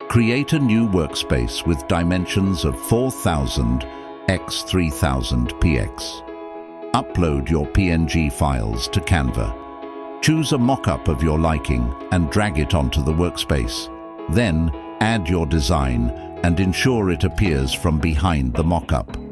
Create a new workspace with dimensions of 4000 x 3000 px. Upload your PNG files to Canva. Choose a mockup of your liking and drag it onto the workspace. Then, add your design and ensure it appears from behind the mockup.